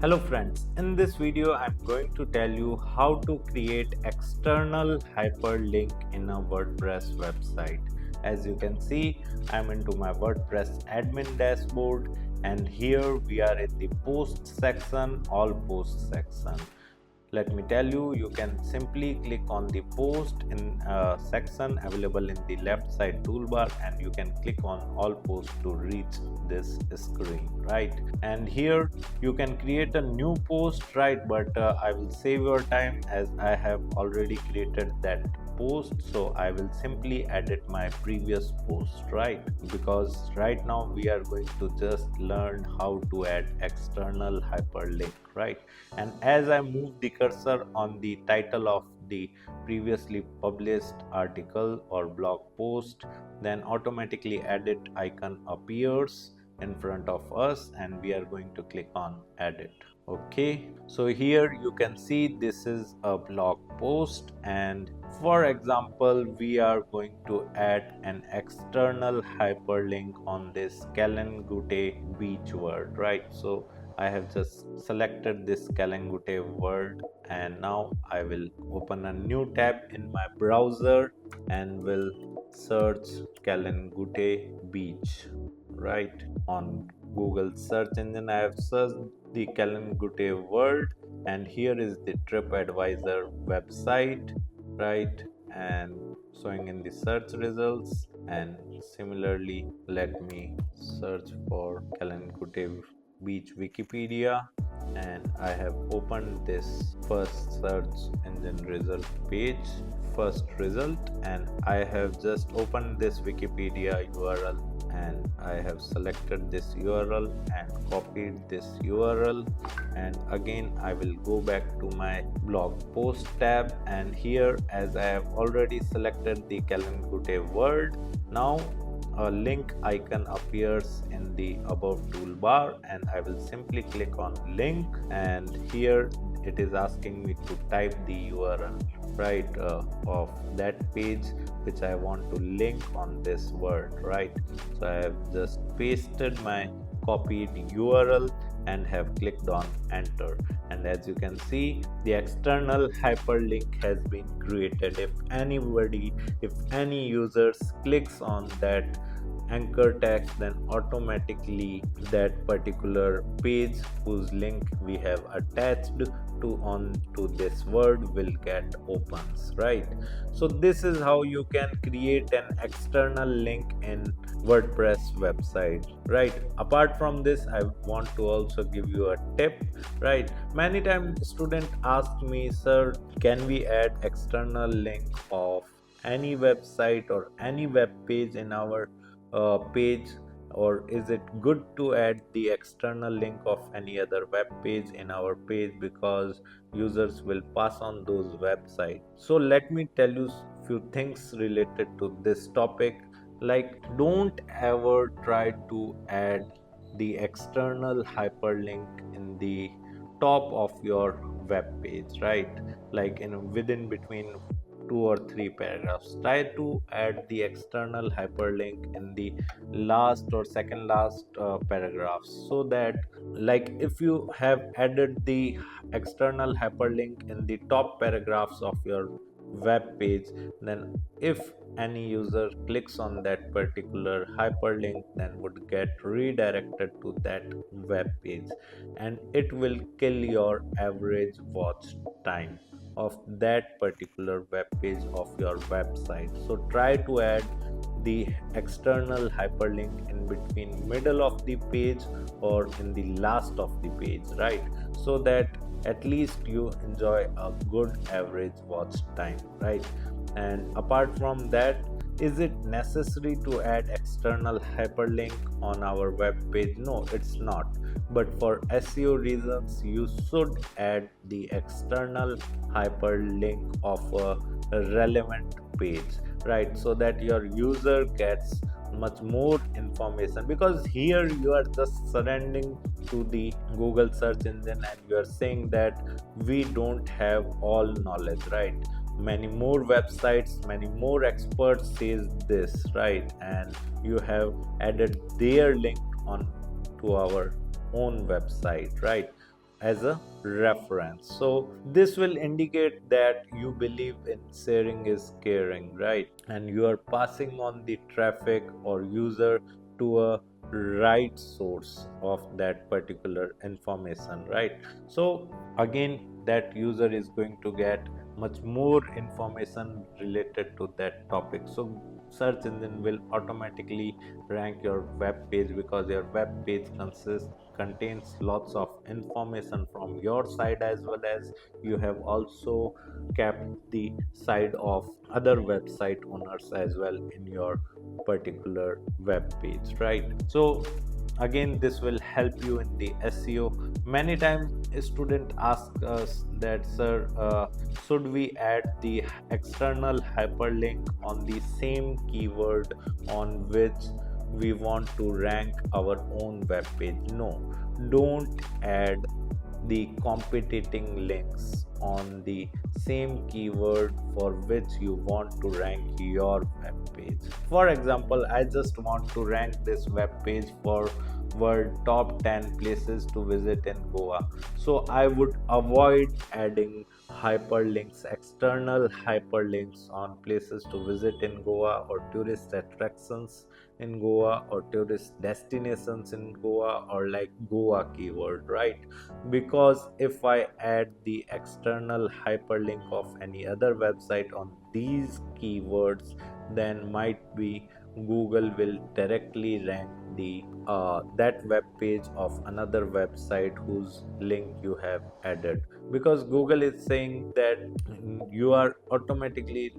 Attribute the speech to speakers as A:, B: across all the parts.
A: Hello friends, in this video I'm going to tell you how to create external hyperlink in a WordPress website. As you can see, I'm into my WordPress admin dashboard and here we are in the post section, all post section. Let me tell you, you can simply click on the post in a section available in the left side toolbar and you can click on all posts to reach this screen, right? And here you can create a new post, right? But I will save your time as I have already created that post, so I will simply edit my previous post, right? Because right now we are going to just learn how to add external hyperlink, right? And as I move the cursor on the title of the previously published article or blog post, then automatically edit icon appears in front of us and we are going to click on edit. Okay, so here you can see this is a blog post, and for example we are going to add an external hyperlink on this Kalangute beach word, right? So I have just selected this Kalangute word and now I will open a new tab in my browser and will search Kalangute beach, right? On Google search engine I have searched the Kalangute word and here is the TripAdvisor website, right? And showing in the search results, and similarly let me search for Kalangute beach Wikipedia and I have opened this first search engine result page, first result, and I have just opened this Wikipedia URL and I have selected this URL and copied this URL, and again I will go back to my blog post tab and here as I have already selected the Kalangute word, now a link icon appears in the above toolbar and I will simply click on link, and here it is asking me to type the URL, right, of that page which I want to link on this word, right? So I have just pasted my copied URL and have clicked on enter, and as you can see the external hyperlink has been created. If any users clicks on that anchor text, then automatically that particular page whose link we have attached to onto this word will get opens, right? So this is how you can create an external link in WordPress website, right? Apart from this I want to also give you a tip, right? Many times students ask me, sir, can we add external link of any website or any web page in our page, or is it good to add the external link of any other web page in our page because users will pass on those websites? So let me tell you few things related to this topic. Like, don't ever try to add the external hyperlink in the top of your web page, right? Like within between 2 or 3 paragraphs, try to add the external hyperlink in the last or second last paragraphs, so that like if you have added the external hyperlink in the top paragraphs of your web page, then if any user clicks on that particular hyperlink, then would get redirected to that web page and it will kill your average watch time of that particular web page of your website. So try to add the external hyperlink in between middle of the page or in the last of the page, right? So that at least you enjoy a good average watch time, right? And apart from that, is it necessary to add external hyperlink on our web page? No, it's not. But for SEO reasons, you should add the external hyperlink of a relevant page, right? So that your user gets much more information, because here you are just surrendering to the Google search engine and you are saying that we don't have all knowledge, right? Many more websites, many more experts says this, right? And you have added their link on to our own website, right? as a reference. So this will indicate that you believe in sharing is caring, right? And you are passing on the traffic or user to a right source of that particular information, right? So again, that user is going to get much more information related to that topic. So search engine will automatically rank your web page because your web page contains lots of information from your side, as well as you have also kept the side of other website owners as well in your particular web page, right? So again, this will help you in the SEO. Many times a student ask us that, sir, should we add the external hyperlink on the same keyword on which we want to rank our own web page? No, don't add the competing links on the same keyword for which you want to rank your web page. For example, I just want to rank this web page for word top 10 places to visit in Goa. So I would avoid adding hyperlinks, external hyperlinks on places to visit in Goa, or tourist attractions in Goa, or tourist destinations in Goa, or like Goa keyword, right? Because if I add the external hyperlink of any other website on these keywords, then might be Google will directly rank the that web page of another website whose link you have added, because Google is saying that you are automatically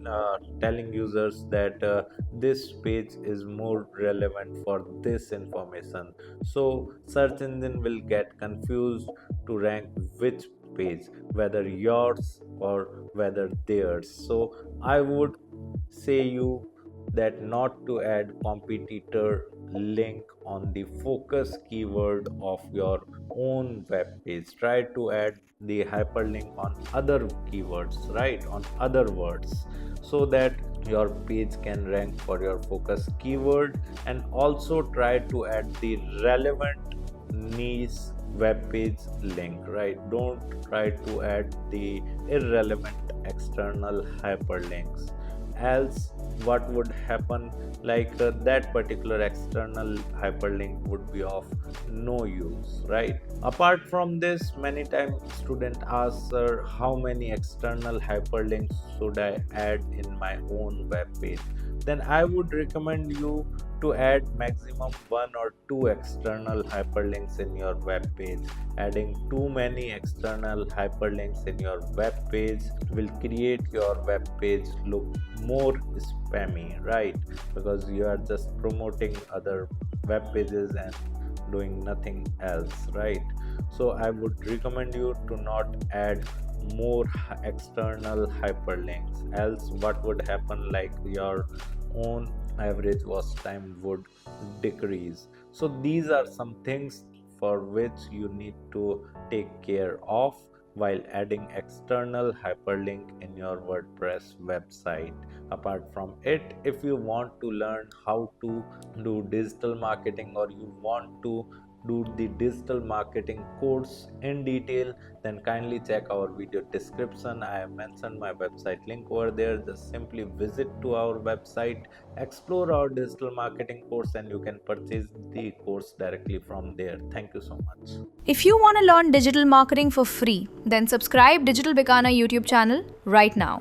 A: telling users that this page is more relevant for this information. So search engine will get confused to rank which page, whether yours or whether theirs. So I would say you that not to add competitor link on the focus keyword of your own web page. Try to add the hyperlink on other keywords, right, on other words, so that your page can rank for your focus keyword. And also try to add the relevant niche web page link, right? Don't try to add the irrelevant external hyperlinks, else what would happen, like that particular external hyperlink would be of no use, right? Apart from this, many times student asks, sir, how many external hyperlinks should I add in my own web page? Then I would recommend you to add maximum one or two external hyperlinks in your web page. Adding too many external hyperlinks in your web page will create your web page look more spammy, right? Because you are just promoting other web pages and doing nothing else, right? So I would recommend you to not add more external hyperlinks, else what would happen, like your own average watch time would decrease. So these are some things for which you need to take care of while adding external hyperlink in your WordPress website. Apart from it, if you want to learn how to do digital marketing, or you want to do the digital marketing course in detail, then kindly check our video description. I have mentioned my website link over there. Just simply visit to our website, explore our digital marketing course, and you can purchase the course directly from there. Thank you so much.
B: If you want to learn digital marketing for free, then subscribe Digital Bikana YouTube channel right now.